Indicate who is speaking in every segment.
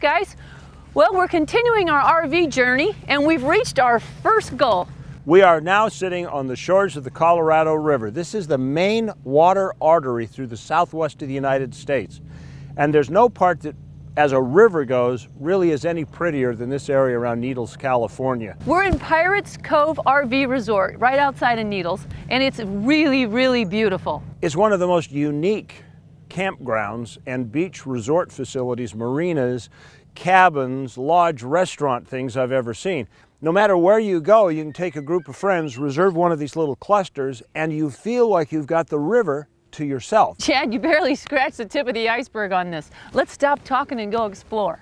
Speaker 1: guys. Well, we're continuing our RV journey and we've reached our first goal.
Speaker 2: We are now sitting on the shores of the Colorado River. This is the main water artery through the southwest of the United States. And there's no part that, as a river goes, really is any prettier than this area around Needles, California.
Speaker 1: We're in Pirates Cove RV Resort, right outside of Needles, and it's really, really beautiful.
Speaker 2: It's one of the most unique campgrounds and beach resort facilities, marinas, cabins, lodge, restaurant things I've ever seen. No matter where you go, you can take a group of friends, reserve one of these little clusters, and you feel like you've got the river to yourself.
Speaker 1: Chad, you barely scratched the tip of the iceberg on this. Let's stop talking and go explore.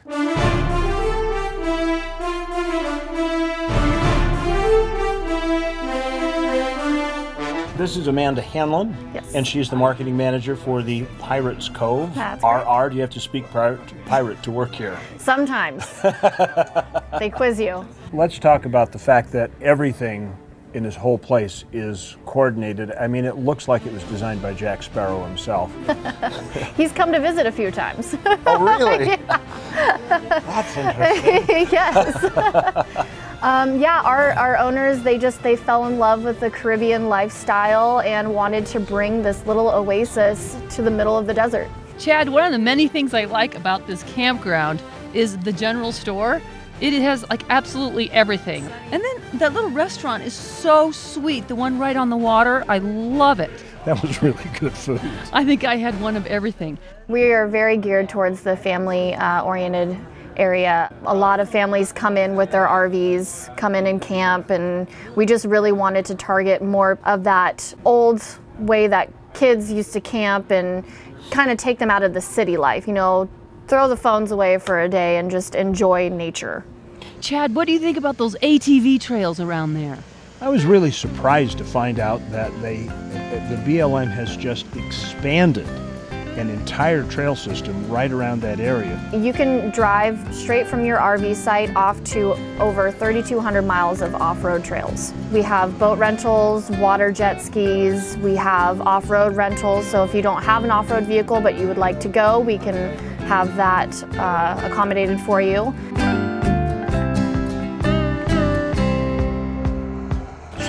Speaker 2: This is Amanda Hanlon,
Speaker 3: yes,
Speaker 2: and she's the marketing manager for the Pirates Cove.
Speaker 3: That's
Speaker 2: RR, do you have to speak pirate to work here?
Speaker 3: Sometimes. They quiz you.
Speaker 2: Let's talk about the fact that everything in this whole place is coordinated. I mean, it looks like it was designed by Jack Sparrow himself.
Speaker 3: He's come to visit a few times.
Speaker 2: Oh, really?
Speaker 3: Yeah.
Speaker 2: That's interesting.
Speaker 3: Yes. Yeah, our owners, they fell in love with the Caribbean lifestyle and wanted to bring this little oasis to the middle of the desert.
Speaker 1: Chad, one of the many things I like about this campground is the general store. It has like absolutely everything. And then that little restaurant is so sweet, the one right on the water. I love it.
Speaker 2: That was really good food.
Speaker 1: I think I had one of everything.
Speaker 3: We are very geared towards the family-oriented area. A lot of families come in with their RVs, come in and camp, and we just really wanted to target more of that old way that kids used to camp and kind of take them out of the city life, you know, throw the phones away for a day and just enjoy nature.
Speaker 1: Chad, what do you think about those ATV trails around there?
Speaker 2: I was really surprised to find out that the BLM has just expanded an entire trail system right around that area.
Speaker 3: You can drive straight from your RV site off to over 3,200 miles of off-road trails. We have boat rentals, water jet skis, we have off-road rentals, so if you don't have an off-road vehicle but you would like to go, we can have that accommodated for you.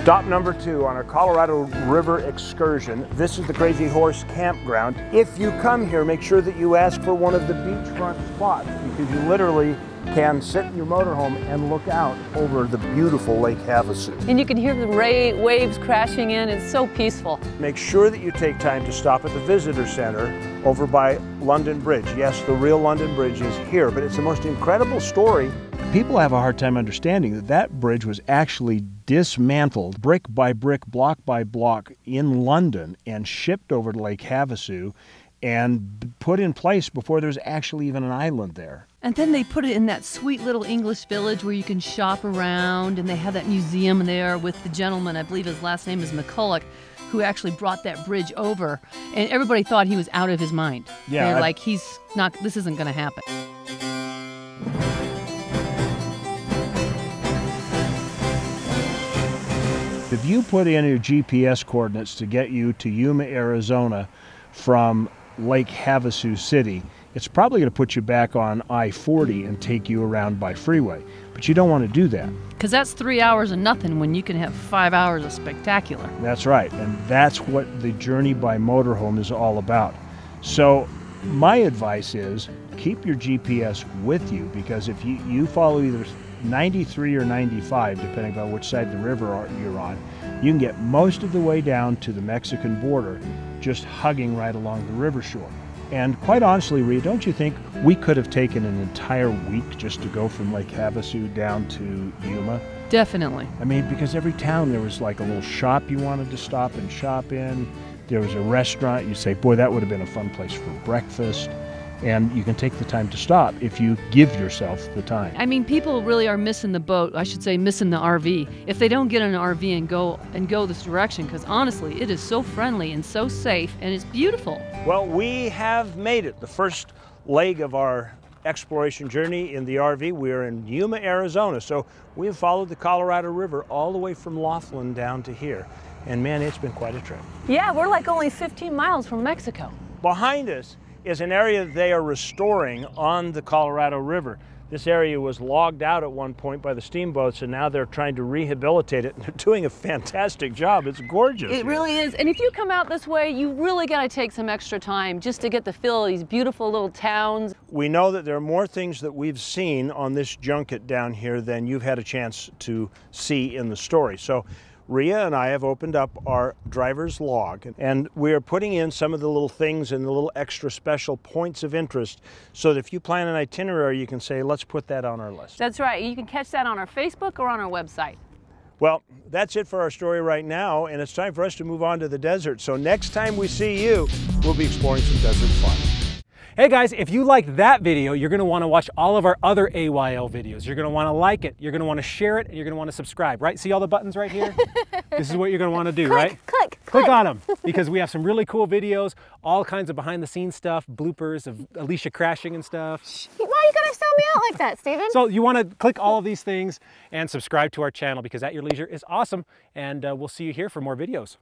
Speaker 2: Stop number 2 on our Colorado River excursion. This is the Crazy Horse Campground. If you come here, make sure that you ask for one of the beachfront spots because you literally can sit in your motorhome and look out over the beautiful Lake Havasu.
Speaker 1: And you can hear the waves crashing in. It's so peaceful.
Speaker 2: Make sure that you take time to stop at the visitor center over by London Bridge. Yes, the real London Bridge is here, but it's the most incredible story. People have a hard time understanding that that bridge was actually dismantled brick by brick, block by block in London and shipped over to Lake Havasu and put in place before there's actually even an island there.
Speaker 1: And then they put it in that sweet little English village where you can shop around, and they have that museum there with the gentleman, I believe his last name is McCulloch, who actually brought that bridge over. And everybody thought he was out of his mind.
Speaker 2: Yeah.
Speaker 1: They're like, this isn't going to happen.
Speaker 2: If you put in your GPS coordinates to get you to Yuma, Arizona from Lake Havasu City, it's probably going to put you back on I-40 and take you around by freeway. But you don't want to do that.
Speaker 1: Because that's 3 hours of nothing when you can have 5 hours of spectacular.
Speaker 2: That's right, and that's what the journey by motorhome is all about. So my advice is keep your GPS with you, because if you follow either 93 or 95, depending on which side of the river you're on, you can get most of the way down to the Mexican border just hugging right along the river shore. And quite honestly, Rhea, don't you think we could have taken an entire week just to go from Lake Havasu down to Yuma?
Speaker 1: Definitely.
Speaker 2: I mean, because every town there was like a little shop you wanted to stop and shop in. There was a restaurant. You say, boy, that would have been a fun place for breakfast. And you can take the time to stop if you give yourself the time.
Speaker 1: I mean, people really are missing the boat. I should say missing the RV. If they don't get an RV and go this direction, because honestly, it is so friendly and so safe, and it's beautiful.
Speaker 2: Well, we have made it. The first leg of our exploration journey in the RV. We're in Yuma, Arizona. So we have followed the Colorado River all the way from Laughlin down to here. And man, it's been quite a trip.
Speaker 1: Yeah, we're like only 15 miles from Mexico.
Speaker 2: Behind us is an area that they are restoring on the Colorado River. This area was logged out at one point by the steamboats, and now they're trying to rehabilitate it. They're doing a fantastic job. It's gorgeous.
Speaker 1: It really is. And if you come out this way, you really got to take some extra time just to get the feel of these beautiful little towns.
Speaker 2: We know that there are more things that we've seen on this junket down here than you've had a chance to see in the story. So Rhea and I have opened up our driver's log, and we're putting in some of the little things and the little extra special points of interest so that if you plan an itinerary, you can say, let's put that on our list.
Speaker 1: That's right. You can catch that on our Facebook or on our website.
Speaker 2: Well, that's it for our story right now, and it's time for us to move on to the desert. So next time we see you, we'll be exploring some desert fun.
Speaker 4: Hey guys, if you liked that video, you're going to want to watch all of our other AYL videos. You're going to want to like it, you're going to want to share it, and you're going to want to subscribe, right? See all the buttons right here? This is what you're going to want to do, right? Click on them, because we have some really cool videos, all kinds of behind the scenes stuff, bloopers of Alicia crashing and stuff.
Speaker 3: Why are you gonna sell me out like that, Steven?
Speaker 4: So you want to click all of these things and subscribe to our channel, because At Your Leisure is awesome, and we'll see you here for more videos.